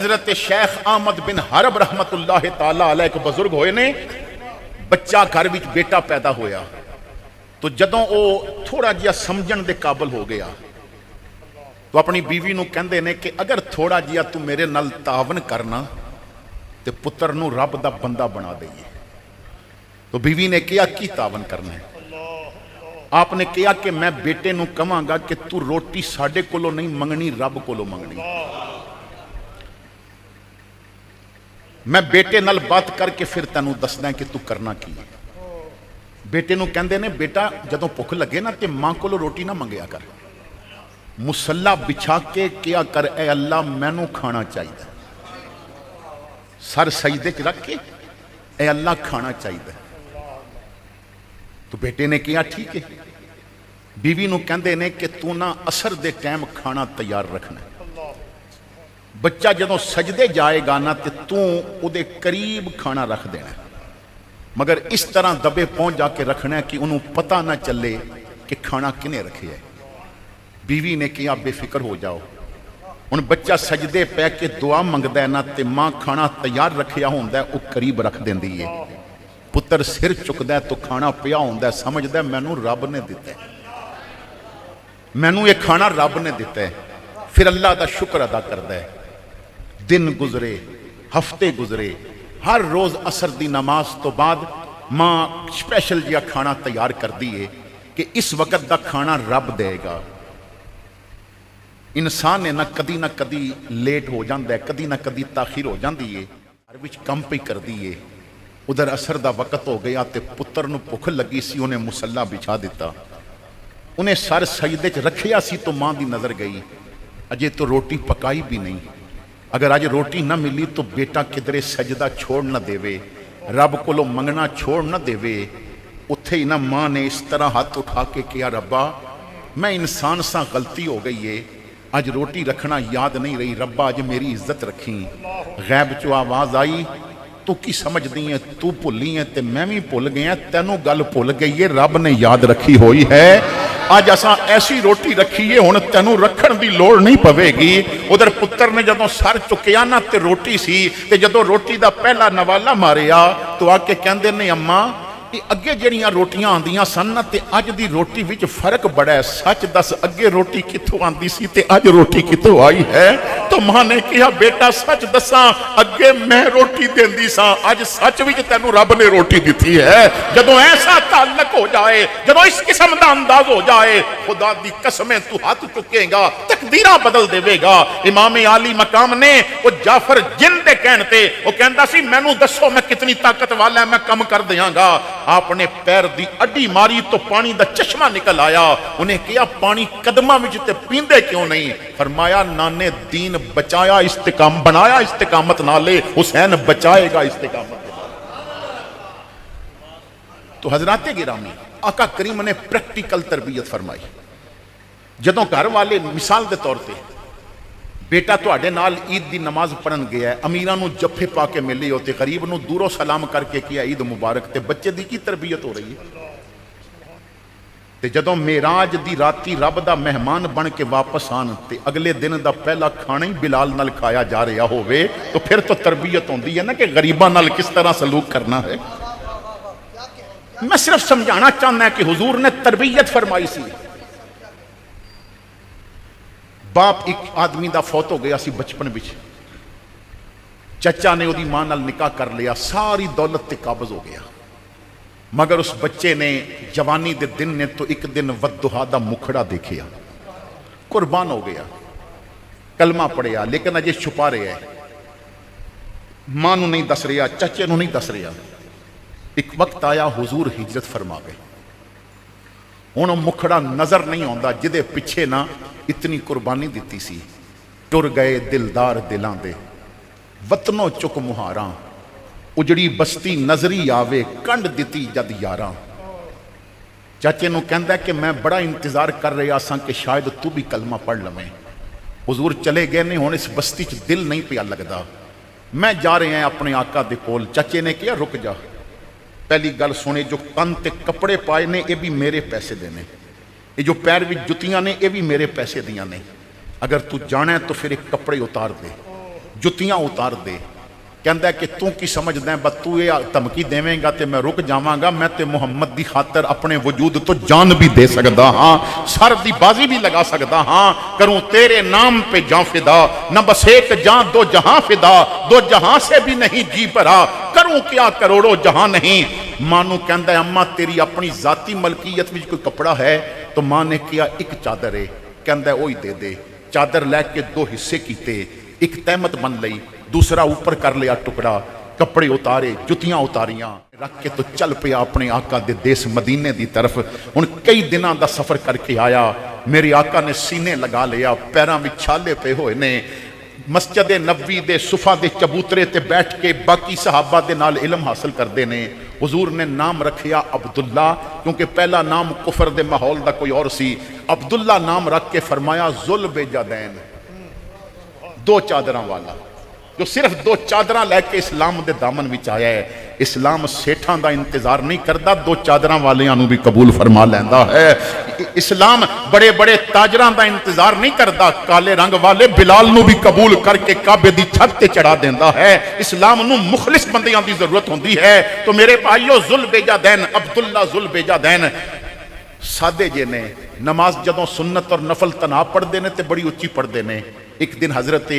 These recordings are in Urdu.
حضرت شیخ احمد بن حرب رحمت اللہ تعالی علیہ ایک بزرگ ہوئے نے، بچہ گھر وچ بیٹا پیدا ہویا تو جدوں او تھوڑا جہا سمجھن دے قابل ہو گیا تو اپنی بیوی نو کہندے نے کہ اگر تھوڑا جہا تو میرے نال تعاون کرنا تے پتر نو رب دا بندہ بنا دئیے۔ تو بیوی نے کیا کی تعاون کرنا ہے؟ آپ نے کیا کہ میں بیٹے نو کہاں گا کہ تو روٹی ساڈے کولو نہیں منگنی، رب کولو منگنی۔ میں بیٹے نال بات کر کے پھر تینوں دسدا کہ تو کرنا کی۔ بیٹے نو کہندے نے بیٹا جدوں بھوک لگے نا تے ماں کولو روٹی نہ منگیا کر، مصلا بچھا کے کیا کر اے اللہ مینوں کھانا چاہیے، سر سجدے چ رکھ کے اے اللہ کھانا چاہیے۔ تو بیٹے نے کیا ٹھیک ہے۔ بیوی نو کہندے نے کہ تو نہ اثر دے ٹائم کھانا تیار رکھنا، بچہ جدوں سجدے جائے گا نا تے تو او دے قریب کھانا رکھ دینا، مگر اس طرح دبے پہنچ جا کے رکھنا ہے کہ انہوں پتہ نہ چلے کہ کھانا کنے رکھے ہے۔ بیوی نے کیا بے فکر ہو جاؤ، ان بچہ سجدے پہ کے دعا منگدا ہے نا تے ماں کھانا تیار رکھیا ہوندا ہے او قریب رکھ دیندی ہے۔ پتر سر چکدا ہے تو کھانا پیا ہوندا ہے، سمجھدا ہے مینوں رب نے دتا ہے، مینوں یہ کھانا رب نے دتا ہے، پھر اللہ دا شکر ادا کردا ہے۔ دن گزرے، ہفتے گزرے، ہر روز عصر دی نماز تو بعد ماں سپیشل جیا کھانا تیار کر دیئے کہ اس وقت دا کھانا رب دے گا۔ انسان نے نہ کدی لیٹ ہو جاندہ ہے، کدی نہ کدی تاخیر ہو جاندی ہے، ہر وچ کم پہ کر دیئے۔ ادھر عصر دا وقت ہو گیا تے پتر نو بھوک لگی سی، انہیں مصلا بچھا دیتا، انہیں سر سجدے چ رکھیا سی تو ماں دی نظر گئی اجے تو روٹی پکائی بھی نہیں، اگر آج روٹی نہ ملی تو بیٹا کدرے سجدہ چھوڑ نہ دے وے، رب کو لو منگنا چھوڑ نہ دے وے۔ اتھے ہی نہ ماں نے اس طرح ہاتھ اٹھا کے کیا ربا میں انسان سا غلطی ہو گئی ہے، آج روٹی رکھنا یاد نہیں رہی، ربا آج میری عزت رکھی۔ غیب چو آواز آئی تو کی سمجھ دی ہے، تو بھلی ہے تے میں بھی بھول گیا، تینوں گل بھول گئی ہے، رب نے یاد رکھی ہوئی ہے۔ آج اساں ایسی روٹی رکھیے ہن تینوں رکھن دی لوڑ نہیں پوے گی۔ ادھر پتر نے جدوں سر چکیا نا تے روٹی سی تے جدوں روٹی دا پہلا نوالا ماریا تو آ کے کہندے نے اماں یہ اگے جڑیاں روٹیاں آندیاں سن نا تے اج دی روٹی وچ فرق بڑا ہے، سچ دس اگے روٹی کتھوں آندی سی تے اج روٹی کتھوں آئی ہے؟ تو ماں نے کہا بیٹا سچ دساں اگے میں روٹی دیندی ساں، اج سچ وچ تینوں رب نے روٹی دتی ہے۔ جدوں ایسا تعلق ہو جائے، جدوں اس قسم دا انداز ہو جائے، خدا دی قسمیں تو ہاتھ چکے گا تقدیراں بدل دے گا۔ امام عالی مقام نے وہ جعفر جن دے کہن تے وہ کہندا سی مینوں دسو میں کتنی طاقت والا ہے، میں کم کر دیاں گا۔ آپ نے پیر دی اڈی ماری تو پانی دا چشمہ نکل آیا، انہیں کیا پانی قدمہ میں جتے پیندے کیوں نہیں؟ فرمایا نانے دین بچایا استقامت بنایا استقامت نالے، حسین بچائے گا استقامت۔ تو حضرات گرامی آقا کریم نے پریکٹیکل تربیت فرمائی۔ جدوں گھر والے مثال دے طور تے بیٹا تو آڑے نال عید دی نماز پڑھن گیا ہے، امیران نو جفے پا کے ملے ہوتے، غریب نو دورو سلام کر کے کیا عید مبارک، تے بچے دی کی تربیت ہو رہی ہے؟ تے جدوں معراج دی راتی رب دا مہمان بن کے واپس آن تے اگلے دن دا پہلا کھانا ہی بلال نال کھایا جا رہا ہوئے تو پھر تو تربیت ہوندی ہے نا کہ غریباں نال کس طرح سلوک کرنا ہے۔ میں صرف سمجھانا چاہنا ہے کہ حضور نے تربیت فرمائی سی۔ باپ ایک آدمی دا فوت ہو گیا سی بچپن بچ، چچا نے دی ماں نال نکاح کر لیا، ساری دولت تے قابض ہو گیا، مگر اس بچے نے جوانی دے دن نے تو ایک دن ودھا دا مکھڑا دیکھیا، قربان ہو گیا، کلمہ پڑھیا لیکن اجے چھپا رہے ہے، ماں نو نہیں دس رہا، چچے نو نہیں دس رہا۔ ایک وقت آیا حضور ہجرت فرما گئے، انہوں مکھڑا نظر نہیں آندا جدے پیچھے نہ اتنی قربانی دیتی سی، ٹر گئے دلدار دلاں دے، وطنوں چک مہاراں، اجڑی بستی نظری آوے کنڈ دیتی جد یاراں۔ چاچے نو کہندا ہے کہ میں بڑا انتظار کر رہا ساں کہ شاید تو بھی کلمہ پڑھ لویں، حضور چلے گئے نہیں، ہن اس بستی چ دل نہیں پیا لگدا، میں جا رہے ہیں اپنے آقا دے کول۔ چچے نے کہا رک جا، پہلی گل سنے جو تن تے کپڑے پائے نے یہ بھی میرے پیسے دینے، یہ جو پیر وچ جتیاں نے یہ بھی میرے پیسے دیاں نے، اگر تو جانا ہے تو پھر ایک کپڑے اتار دے۔ جتیاں اتار دے. کہندا ہے کہ تو کی سمجھدا ہے بس تو یہ دھمکی دیویں گا تے میں رک جاواں گا. میں تے محمد دی خاطر اپنے وجود تو جان بھی دے سکدا ہاں, سر دی بازی بھی لگا سکدا ہاں. کروں تیرے نام پہ جاں فدا, نہ بس ایک جان دو جہاں فدا, دو جہاں سے بھی نہیں جی بھرا, کروں کیا کروڑوں جہاں نہیں. ماں نو کہندا ہے اماں تیری اپنی ذاتی ملکیت وچ کوئی کپڑا ہے؟ تو ماں نے کیا ایک چادر ہے. کہندا ہے وہی دے دے. چادر لے کے دو حصے کیتے, ایک تہمت بن لئی, دوسرا اوپر کر لیا ٹکڑا, کپڑے اتارے, جتیاں اتاریاں, رکھ کے تو چل پیا اپنے آقا دے دیس مدینے دی طرف. ہن کئی دناں دا سفر کر کے آیا, میرے آقا نے سینے لگا لیا, پیراں وچ چھالے پے ہوئے نے. مسجد نبوی دے صفا دے چبوترے تے بیٹھ کے باقی صحابہ دے نال علم حاصل کردے نے. حضور نے نام رکھیا عبداللہ, کیونکہ پہلا نام کفر دے ماحول دا کوئی اور سی. عبداللہ نام رکھ کے فرمایا ذل بیجادین, دو چادراں والا, جو صرف دو چادراں لے کے اسلام دے دامن وچ آیا ہے. اسلام سیٹھاں دا انتظار نہیں کردا, دو چادراں والیاں نو بھی قبول فرما لیندا ہے. اسلام بڑے بڑے تاجراں دا انتظار نہیں کردا, کالے رنگ والے بلال نو بھی قبول کر کے کعبے دی چھت تے چڑھا دیندا ہے. اسلام نو مخلص بندیاں دی ضرورت ہوندی ہے. تو میرے بھائیو ذل بیجادین, عبداللہ ذل بیجادین سادے جے نے. نماز جدوں سنت اور نفل تنہا پڑھدے نے تے بڑی اچھی پڑھدے نے. ایک دن حضرت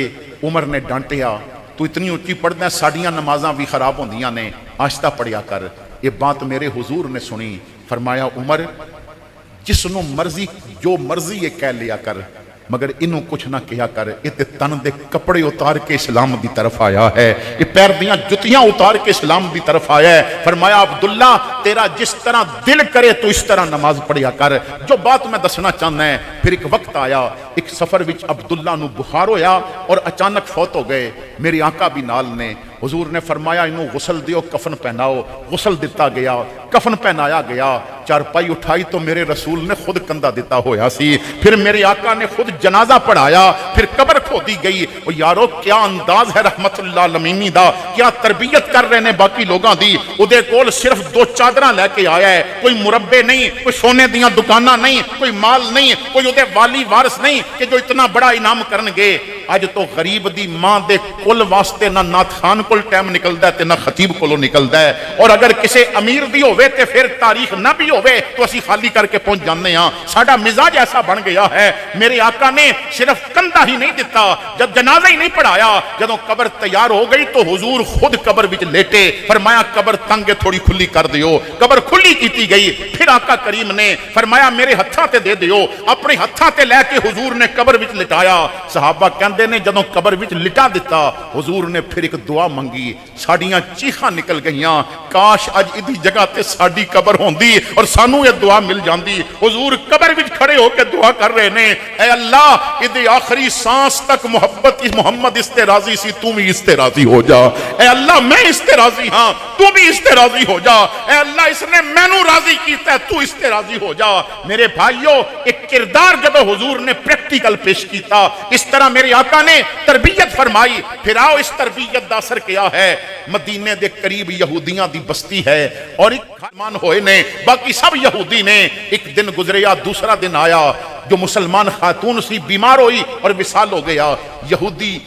عمر نے ڈانٹیا, تو اتنی اچھی پڑھدا ہے, ساڈیاں نمازاں بھی خراب ہوندیاں نے, آہستہ پڑھیا کر. یہ بات میرے حضور نے سنی, فرمایا عمر جس نو مرضی جو مرضی یہ کہہ لیا کر, مگر انہوں کچھ نہ کیا کر. یہ تے تن دے کپڑے اتار کے اسلام دی طرف آیا ہے, یہ پیر دیاں جتیاں اتار کے اسلام دی طرف آیا ہے. فرمایا عبداللہ تیرا جس طرح دل کرے تو اس طرح نماز پڑھیا کر. جو بات میں دسنا چاہنا ہے, پھر ایک وقت آیا, ایک سفر وچ عبداللہ نو بخار ہویا اور اچانک فوت ہو گئے. میرے آقا بھی نال نے. حضور نے فرمایا انہوں غسل دیو, کفن پہناؤ. غسل دیتا گیا, کفن پہنایا گیا, چارپائی اٹھائی تو میرے رسول نے خود کندھا دیتا ہویا سی. پھر میرے آقا نے خود جنازہ پڑھایا, پھر قبر کھودی گئی. اور یارو کیا انداز ہے رحمت اللہ علمینی دا, کیا تربیت کر رہے نے باقی لوگاں دی. اودے کول صرف دو چادراں لے کے آیا ہے, کوئی مربے نہیں, کوئی سونے دیاں دکاناں نہیں, کوئی مال نہیں, کوئی اودے والی وارث نہیں کہ جو اتنا بڑا انعام کرن گے. اج تو غریب دی ماں دے کل واسطے نہ نعت خان کول ٹائم نکلدا ہے تے نہ خطیب کولوں نکلدا ہے. اور اگر کسے امیر دی ہوے تے پھر تاریخ نہ بھی ہوے تو اسی خالی کر کے پہنچ جانے ہاں. ساڈا مزاج ایسا بن گیا ہے. میرے آقا نے صرف کندھا ہی نہیں دیتا, جب جنازہ ہی نہیں پڑھایا, جدوں قبر تیار ہو گئی تو حضور خود قبر وچ لیٹے. فرمایا قبر تنگ تھوڑی کھلی کر دیو. قبر کھلی کیتی گئی. پھر آقا کریم نے فرمایا میرے ہتھاں تے دے دیو. اپنے ہتھاں تے لے کے حضور نے قبر وچ لٹایا. صحابہ کہندے نے جدوں قبر وچ لٹا دیتا, حضور نے پھر ایک دعا منگی. ساڈیاں چیخاں نکل گئیاں, کاش اج ادی جگہ تے ساڈی قبر ہوندی اور سانو یہ دعا مل جاندی. حضور قبر وچ کھڑے ہو کے دعا کر رہے نے, اے اللہ ادی آخری سانس تک محمد اس تے راضی سی, تو بھی اس تے راضی ہو جا. اے اللہ میں اس تے راضی ہاں, تو بھی اس تے راضی ہو جا. اے اللہ اس نے مینوں راضی کیتا ہے, تو اس تے راضی ہو جا. میرے بھائیو ایک کردار جب حضور نے پریکٹیکل پیش کیتا, اس طرح میرے آقا نے تربیت فرمائی. پھر آؤ اس تربیت دا اثر کیا ہے. مدینے دے قریب یہودیاں دی بستی ہے اور ایک مسلمان ہوئے نے, باقی سب یہودی نے. ایک دن گزریا, دوسرا دن آیا, جو مسلمان خاتون سی بیمار ہوئی اور وصال ہو گیا. یہودی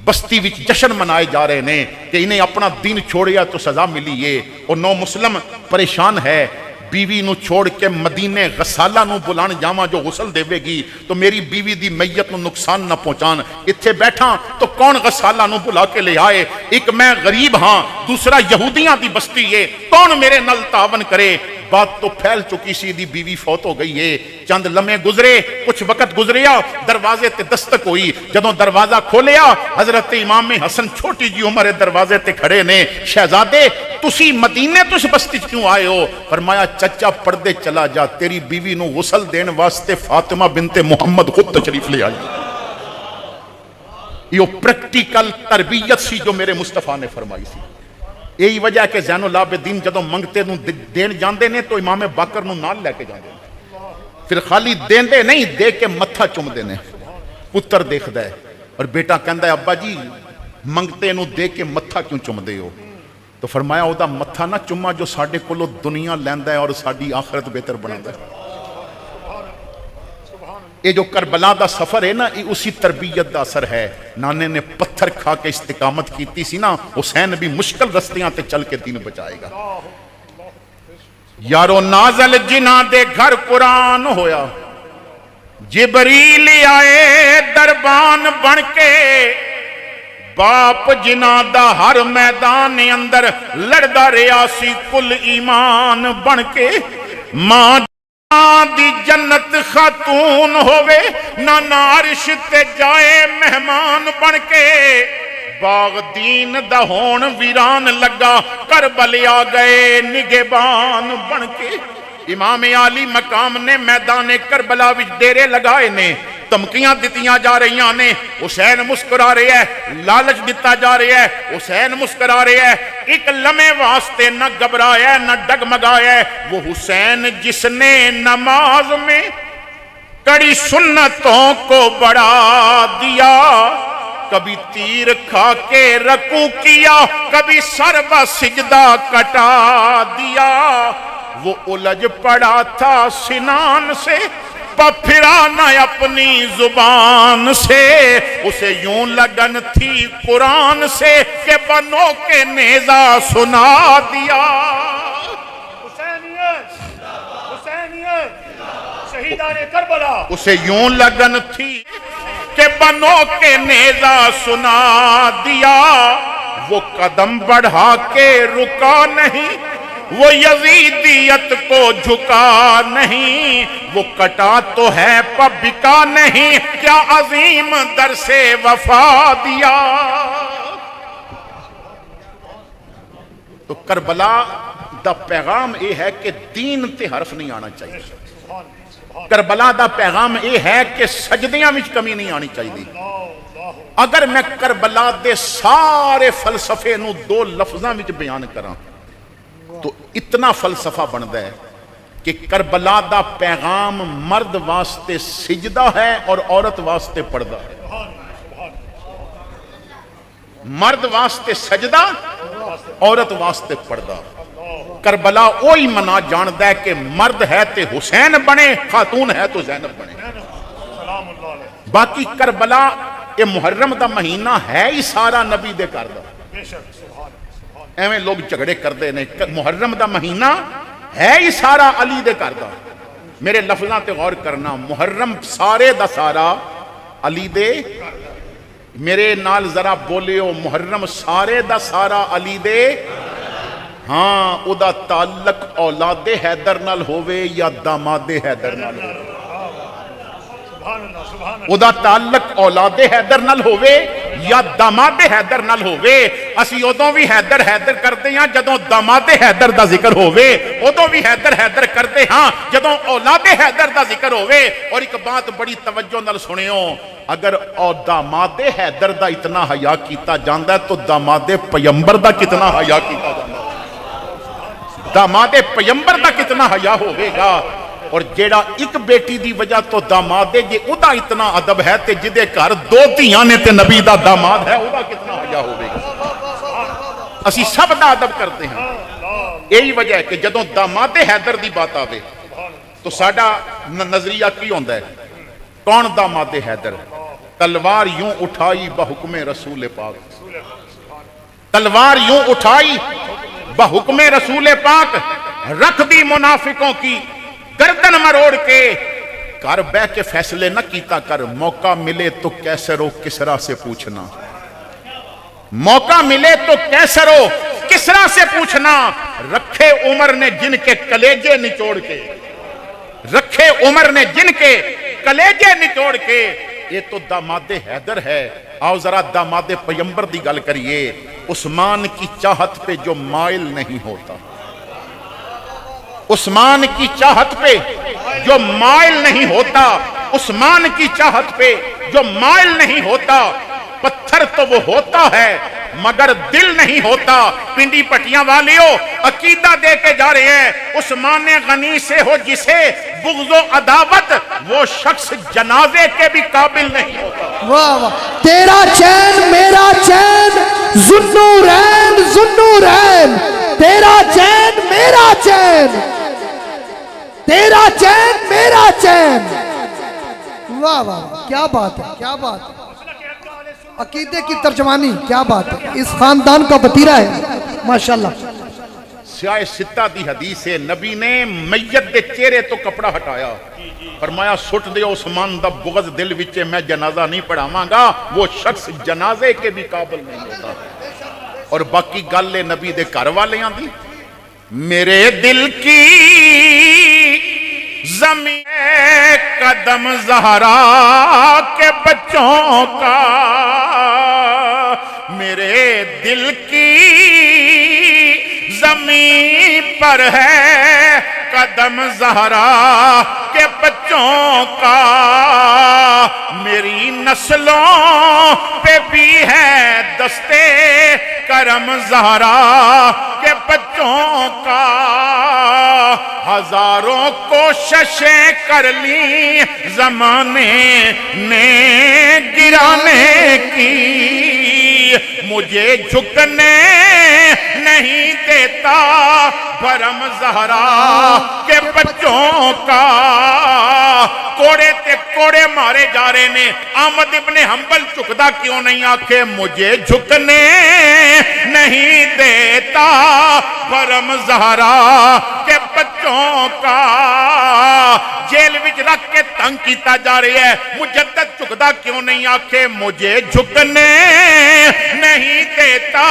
بستی وچ جشن منائے جا رہے نے کہ انہیں اپنا دین چھوڑیا تو سزا ملی ہے. اور نو مسلم پریشان ہے, بیوی نو چھوڑ کے مدینے غسالہ نو بلان جاواں جو غسل دے گی تو میری بیوی دی میت نو نقصان نہ پہنچان. اتھے بیٹھا تو کون غسالہ نو بلا کے لے آئے. ایک میں غریب ہاں, دوسرا یہودیاں دی بستی ہے, کون میرے نال تعاون کرے. بات تو پھیل چکی سی, دی بیوی فوت ہو گئی ہے. چند لمحے گزرے, کچھ وقت گزریا, دروازے تے دستک ہوئی. جدوں دروازہ کھولیا, حضرت امام حسن چھوٹی جی عمر دروازے تے کھڑے نے. شہزادے تسی مدینے تو اس بستی کیوں آئے ہو؟ فرمایا چچا پردے چلا جا, تیری بیوی نو غسل دین واسطے فاطمہ بنت محمد خود تشریف لے آئی. یہ پریکٹیکل تربیت سی جو میرے مصطفیٰ نے فرمائی سی. یہی وجہ ہے کہ زین العابدین جدوں منگتے نو دین جاندے نے تو امام باقر نو نال لے کے جاندے نے. پھر خالی دیندے نہیں, دے کے متھا چومدے نے. پتر دیکھدا ہے اور بیٹا کہندا ہے ابا جی منگتے نو دے کے متھا کیوں چومدے ہو؟ تو فرمایا او دا متھا نہ چوما جو ساڈے کولوں دنیا لیندا ہے اور ساڈی آخرت بہتر بناوندا ہے. یہ جو کربلا دا سفر ہے نا، یہ اسی تربیت دا اثر ہے. نانے نے پتھر کھا کے استقامت کیتی سی نا، حسین بھی مشکل رستیاں تے چل کے دین بچائے گا. یارو نازل جنہ دے گھر قرآن ہویا، جبریل آئے دربان بن کے، باپ جنہ دا ہر میدان اندر لڑدا ریاسی کل ایمان بن کے. ماں دی جنت خاتون ہووے، نانا عرش تے جائے مہمان بن کے. باغ دین دا ہون ویران لگا، کربلا گئے نگہبان بن کے. امام عالی مقام نے میدان کربلا وچ ڈیرے لگائے نے، دھمکیاں دتیاں جا رہی نے. حسین مسکرا رہے ہے، لالچ دتا جا رہا ہے، حسین مسکرا رہے ہے. ایک لمحے واسطے نہ گھبرایا نہ ڈگمگایا. وہ حسین جس نے نماز میں کڑی سنتوں کو بڑھا دیا، کبھی تیر کھا کے رکوع کیا، کبھی سر و سجدہ کٹا دیا. وہ الجھ پڑا تھا سنان سے، پھرا نہ اپنی زبان سے. اسے یوں لگن تھی قرآن سے کہ بنو کے نیزہ سنا دیا. شہیدان کربلا. اسے یوں لگن تھی کہ بنو کے نیزہ سنا دیا. وہ قدم بڑھا کے رکا نہیں، وہ یزیدیت کو جھکا نہیں. وہ کٹا تو ہے پر بکا نہیں، کیا عظیم در سے وفا دیا. تو کربلا دا پیغام یہ ہے کہ دین تے حرف نہیں آنا چاہیے. کربلا دا پیغام یہ ہے کہ سجدیاں وچ کمی نہیں آنی چاہیے. اگر میں کربلا دے سارے فلسفے نو دو لفظاں وچ بیان کراں تو اتنا فلسفہ بنتا ہے کہ کربلا دا پیغام مرد واسطے سجدہ ہے اور عورت واسطے پردہ ہے. مرد واسطے سجدہ، عورت واسطے پردہ. کربلا وہی منا جاندا ہے کہ مرد ہے تے حسین بنے، خاتون ہے تو زینب بنے. باقی کربلا یہ محرم دا مہینہ ہے ہی سارا نبی دے گھر دا. ایویں لوگ جھگڑے کردے نے. محرم دا مہینہ ہے ہی سارا علی دے گھر دا. میرے لفظاں تے غور کرنا، محرم سارے دا سارا علی دے. میرے نال ذرا بولیو، محرم سارے دا سارا علی دے. ہاں، او دا تعلق اولاد حیدر نال ہووے یا داماد حیدر نال ہووے. او دا تعلق اولاد حیدر نال ہووے یا داماد حیدر نال ہووے. اسی ادوں بھی حیدر حیدر کرتے ہیں جدوں داماد حیدر دا ذکر ہووے، ادوں بھی حیدر حیدر کرتے ہاں جدوں اولاد حیدر دا ذکر ہووے. اور ایک بات بڑی توجہ نال سنیو، اگر داماد حیدر دا اتنا حیا کیتا جاندا ہے تو داماد پیغمبر دا کتنا حیا کیتا جاندا ہے. داماد پیغمبر دا کتنا حیا ہوئے گا. اور جیڑا ایک بیٹی دی وجہ تو داماد جے او دا اتنا ادب ہے تے جدے گھر دو دھیاں نے تے نبی دا داماد ہے او دا کتنا حیا ہوئے گا. اسی سب دا ادب کرتے ہیں. یہی وجہ ہے کہ جدوں داماد حیدر دی بات آوے تو ساڈا نظریہ کی ہوندا ہے؟ کون داماد حیدر؟ تلوار یوں اٹھائی بحکم رسول پاک. تلوار یوں اٹھائی بحکم رسول پاک، رکھ دی منافقوں کی گردن مروڑ کے. کر بہ کے فیصلے نہ کیتا کر، موقع ملے تو کیسرو کسرا سے پوچھنا. موقع ملے تو کیسرو کسرا سے پوچھنا. رکھے عمر نے جن کے کلیجے نچوڑ کے، رکھے عمر نے جن کے کلیجے نچوڑ کے. یہ تو داماد حیدر ہے. آؤ ذرا داماد پیغمبر دی گل کریے. عثمان کی چاہت پہ جو مائل نہیں ہوتا، عثمان کی چاہت پہ جو مائل نہیں ہوتا، عثمان کی چاہت پہ جو مائل نہیں ہوتا. پتھر تو وہ ہوتا ہے مگر دل نہیں ہوتا. پنڈی پٹیاں والیوں عقیدہ دے کے جا رہے ہیں، عثمان غنی سے ہو جسے بغض و عداوت، وہ شخص جنازے کے بھی قابل نہیں ہوتا. واہ واہ. تیرا چین میرا چین، ذوالنورین ذوالنورین. تیرا چین میرا چین، تیرا چین میرا چین. واہ واہ کیا بات ہے، کیا بات ہے، عقیدے کی ترجمانی، کیا بات ہے، اس خاندان کا وتیرہ ہے ماشاءاللہ۔ سیاہ ستہ دی حدیث ہے، نبی نے میت دے چہرے تو کپڑا ہٹایا، فرمایا سٹ دے عثمان دا بغض دل وچے، میں جنازہ نہیں پڑھاواں گا، وہ شخص جنازے کے بھی قابل نہیں ہوتا۔ اور باقی گل نبی دے گھر والیاں دی، میرے دل کی زمین قدم زہرا کے بچوں کا، میرے دل کی زمین پر ہے قدم زہرا کے بچوں کا، میری نسلوں پہ بھی ہے دستے کرم زہرا کے بچوں کا، ہزاروں کوششیں کر لی زمانے نے گرانے کی، مجھے جھکنے نہیں دیتا بھرم زہرا کے بچوں کا۔ کوڑے تے کوڑے مارے جا رہے نے، احمد ابن حنبل جھکدا کیوں نہیں آکھے مجھے جھکنے نہیں دیتا بھرم زہرا کے بچوں کا۔ جیل وچ رکھ کے تنگ کیتا جا رہا ہے، مجدد جھکدا کیوں نہیں آکھے مجھے جھکنے نہیں دیتا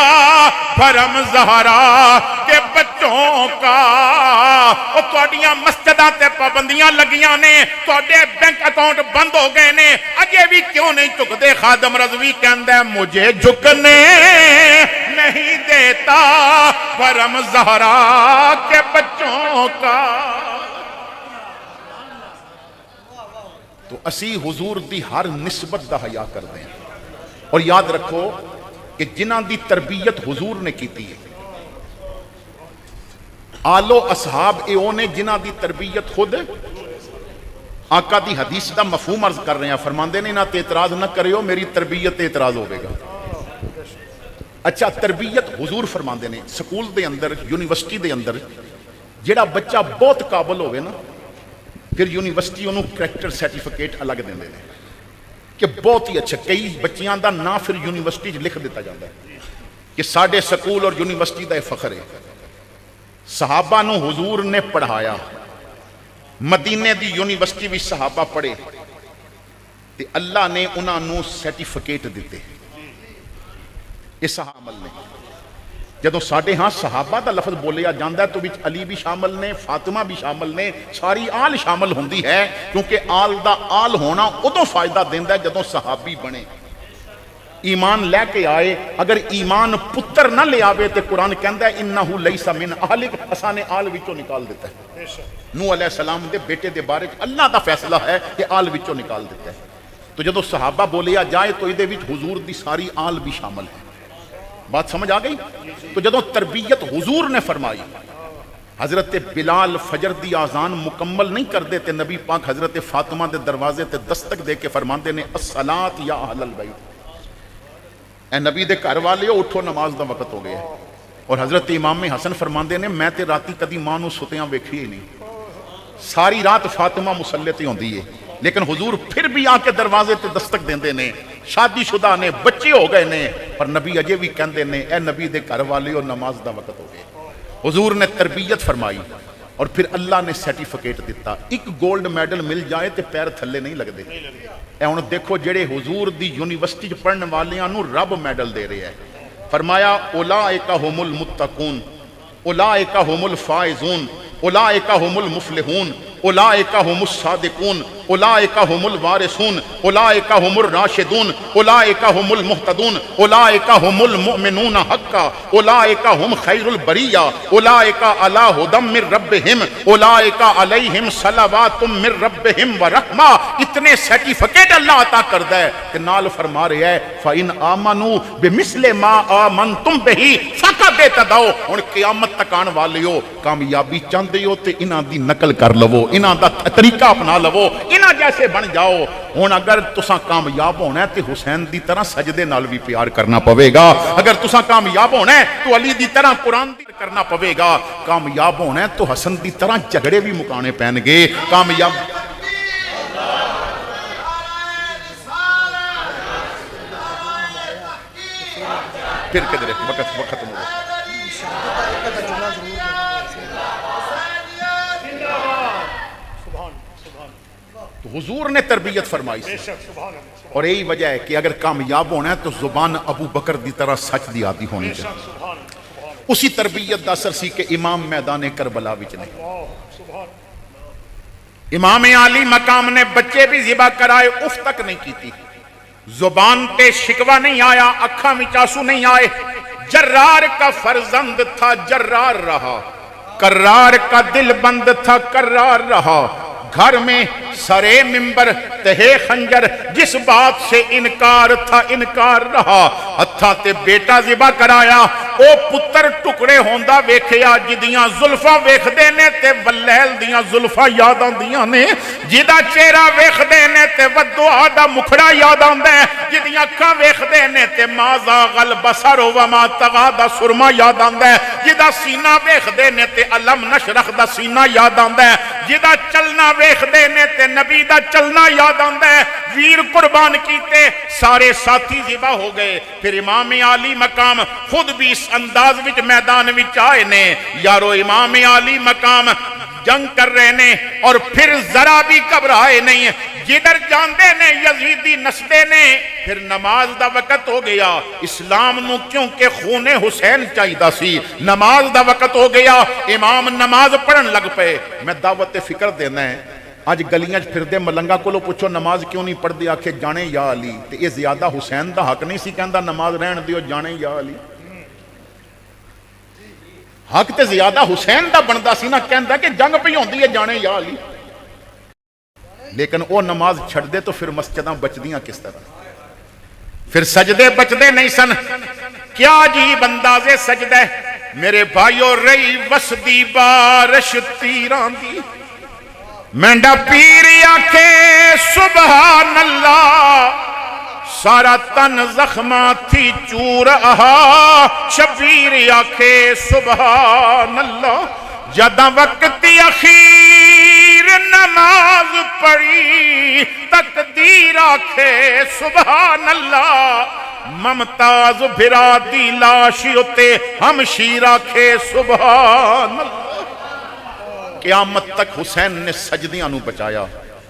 بھرم زہرا کے بچوں کا۔ او تواڈیاں مسجداں تے پابندیاں لگیاں نے، تواڈے بینک اکاؤنٹ بند ہو گئے نے، اجے بھی کیوں نہیں جھکدے؟ خادم رضوی کہندا ہے مجھے جھکنے نہیں دیتا بھرم زہرا کے بچوں کا۔ تو اسی حضور دی ہر نسبت دا حیا کر دیں، اور یاد رکھو کہ جنہاں دی تربیت حضور نے کیتی ہے، آل و اصحاب نے جنہاں دی تربیت خود آقا دی حدیث دا مفہوم عرض کر رہے ہیں، فرماندے نے انہاں تے اعتراض نہ کریو، میری تربیت تے اعتراض ہوے گا۔ اچھا، تربیت حضور فرماندے نے سکول دے اندر، یونیورسٹی دے اندر جڑا بچہ بہت قابل ہوئے نا، پھر یونیورسٹی انہوں کریکٹر سرٹیفکیٹ الگ دیں دے کہ بہت ہی اچھا۔ کئی بچیاں دا نا پھر یونیورسٹی لکھ دیتا جاتا ہے کہ ساڈے سکول اور یونیورسٹی دا فخر ہے، صحابہ نو حضور نے پڑھایا، مدینے دی یونیورسٹی بھی صحابہ پڑھے تے اللہ نے انہاں نو سرٹیفکیٹ دیتے۔ اس عمل نے جدو ساڈے ہاں صحابہ دا لفظ بولیا جاندہ ہے تو وچ علی بھی شامل نے، فاطمہ بھی شامل نے، ساری آل شامل ہوندی ہے، کیونکہ آل دا آل ہونا ادوں فائدہ دیندہ ہے جدو صحابی بنے، ایمان لے کے آئے۔ اگر ایمان پتر نہ لے آوے تو قرآن کہندہ ہے انہو لیس من اہلک، اسانے آل وچوں نکال دیتا ہے۔ نوح علیہ السلام دے بیٹے دے بارے اللہ دا فیصلہ ہے کہ آل وچوں نکال دیتا ہے۔ تو جدو صحابہ بولیا جائے تو ادھے وچ حضور دی ساری آل بھی شامل ہے۔ بات سمجھ آ گئی؟ تو جدو تربیت حضور نے فرمائی، حضرت بلال فجر دی آزان مکمل نہیں کر دیتے، نبی پاک حضرت فاطمہ دے دروازے تے دستک دے کے فرماندے نے الصلاۃ یا اہل البیت، اے نبی دے گھر والے اٹھو نماز دا وقت ہو گیا۔ اور حضرت امام حسن فرماندے نے میں تے راتی کدی ماں نو ستیاں ویکھی ہی نہیں، ساری رات فاطمہ مسلے تے ہوندی ہے، لیکن حضور پھر بھی آ کے دروازے تے دستک دیندے نے، شادی شدہ نے، بچے ہو گئے نے، پر نبی اجے بھی کہندے نے اے نبی دے گھر والے اور نماز دا وقت ہو گیا۔ حضور نے تربیت فرمائی اور پھر اللہ نے سرٹیفکیٹ دیتا۔ ایک گولڈ میڈل مل جائے تے پیر تھلے نہیں لگتے۔ اے ہن دیکھو جڑے حضور دی یونیورسٹی چ پڑھن والیاں نو رب میڈل دے رہے ہے، فرمایا اولئک هم المتقون، اولئک هم الفائزون، اولئک هم المفلحون، اولئک هم الصادقون، اولئک هم الوارثون، اولئک هم الراشدون، اولئک هم المهتدون، اولئک هم المؤمنون حقا، اولئک هم خیر البریہ، اولئک علی ھدی من ربہم، اولئک علیہم صلوات من ربہم ورحمہ۔ اتنے سرٹیفکیٹ اللہ عطا کردا ہے کہ نال فرما رہا ہے فَإِنْ آمَنُوا بِمِثْلِ مَا آمَنْتُمْ بِهِ فَقَدْ اهْتَدَوْا۔ ہن قیامت تک آن والے ہو، کامیابی چاہندے ہو تے انہاں دی نقل کر لو، انہاں دا طریقہ اپنا لو، انہاں جیسے بن جاؤ۔ ہن اگر تساں کامیاب ہونا ہے تے حسین دی طرح سجدے نال بھی پیار کرنا پوے گا، اگر تساں کامیاب ہونا ہے تو علی دی طرح قرآن دی کرنا پوے گا، کامیاب ہونا ہے تو حسن دی طرح جھگڑے بھی مکانے پین گے، کامیاب پھر کدھر وقت ختم ہو گیا. تو حضور نے تربیت فرمائی سی اور یہی وجہ ہے کہ اگر کامیاب ہونا ہے تو زبان ابو بکر دی طرح سچ دی عادی ہونی چاہیے. اسی تربیت دا اثر سی کہ امام میدان کربلا وچ نہیں. امام عالی مقام نے بچے بھی ذبح کرائے, اف تک نہیں کیتی, زبان تے شکوہ نہیں آیا, اکھاں وچ آنسو نہیں آئے. جرار کا فرزند تھا جرار رہا, کرار کا دل بند تھا کرار رہا. گھر میں سرے ممبر تہے خنجر, جس بات سے انکار تھا انکار رہا. ہتھاں تے بیٹا ذبح کرایا, او پتر ٹکڑے ہوندا ویکھیا, جدیاں زلفاں ویکھدے نے تے ولیل دیاں زلفاں یاد آندیاں نے, جدا چہرہ ویکھدے نے تے ودعا دا مکھڑا یاد آندا ہے, جدیاں اکھاں ویکھدے نے تے ما زاغ البصر وما طغى دا سرما یاد آندا ہے, جدا سینہ ویکھدے نے تے علم نشرح دا سینہ یاد آندا ہے, جدا چلنا ویکھدے نے تے نبی دا چلنا یاد آندا ہے. ویر قربان کیتے, سارے ساتھی ذبح ہو گئے. پھر امام عالی مقام خود بھی اس انداز وچ میدان وچ آئے نے. یارو امام عالی مقام جنگ کر رہے نے اور پھر ذرا بھی گھبرائے نہیں, جدھر جاندے نے یزیدی نسدے نے. پھر نماز دا وقت ہو گیا, اسلام نو کیونکہ خون حسین چاہیدا سی, نماز دا وقت ہو گیا, امام نماز پڑھن لگ پے. میں دعوت فکر دینا ہے, اج گلیاں پھر دے ملنگا کولو پوچھو نماز کیوں نہیں پڑھ دی, آکھے جانے یا علی. تے یہ زیادہ حسین دا حق نہیں سی کہندا نماز رہن دیو جانے یا علی. حق تے زیادہ حسین دا بندا سی نا, کہندا کہ جنگ پہ ہوندی ہے جانے یا علی. لیکن وہ نماز چھڑ دے تو پھر مسجداں بچدیاں کس طرح, پھر سجدے بچدے نہیں سن. کیا عجیب انداز سجدہ ہے میرے بھائیو. رہی وسدی بارش تیران دی, مینڈا پیر آکھے سبحان اللہ, سارا تن زخمہ تھی چور آہا. شبیر آکھے سبحان اللہ, جداں وقت اخیر نماز پڑھی, تقدیر آکھے سبحان اللہ. ممتاز بھرا دی لاشی اتے ہمشیر آکھے سبحان اللہ. قیامت تک حسین نے سجدیاں نو بچایا,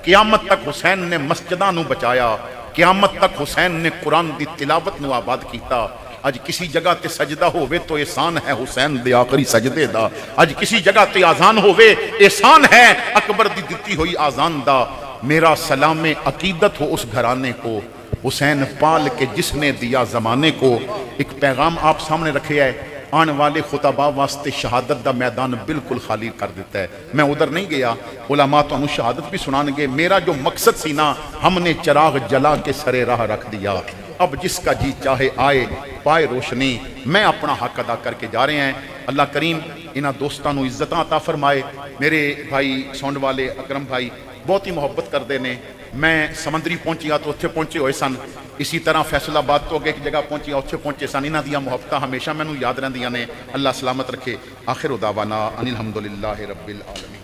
قیامت تک حسین نے مسجداں نو بچایا, قیامت تک حسین نے قرآن دی تلاوت نو آباد کیتا. اج کسی جگہ تے سجدہ ہوئے تو احسان ہے حسین دے آخری سجدے دا. اج کسی جگہ تے آزان ہوئے احسان ہے اکبر دی دتی ہوئی آزان دا. میرا سلام عقیدت ہو اس گھرانے کو, حسین پال کے جس نے دیا زمانے کو. ایک پیغام آپ سامنے رکھے ہے, آنے والے خطبہ واسطے شہادت دا میدان بالکل خالی کر دیتا ہے. میں ادھر نہیں گیا, علماء تو انہوں شہادت بھی سنان گے. میرا جو مقصد سی نا, ہم نے چراغ جلا کے سرے راہ رکھ دیا. اب جس کا جی چاہے آئے پائے روشنی. میں اپنا حق ادا کر کے جا رہے ہیں. اللہ کریم انہاں دوستانوں عزتاں عطا فرمائے. میرے بھائی سونڈ والے اکرم بھائی بہت ہی محبت کردے نے. میں سمندری پہنچیا تو اتھے پہنچے ہوئے سن, اسی طرح فیصل آباد تو اگے ایک جگہ پہنچیا اتھے پہنچے سن. انہاں دیاں محبتاں ہمیشہ مینوں یاد رہندیاں نے. اللہ سلامت رکھے. آخر دعوانا ان الحمدللہ رب العالمین.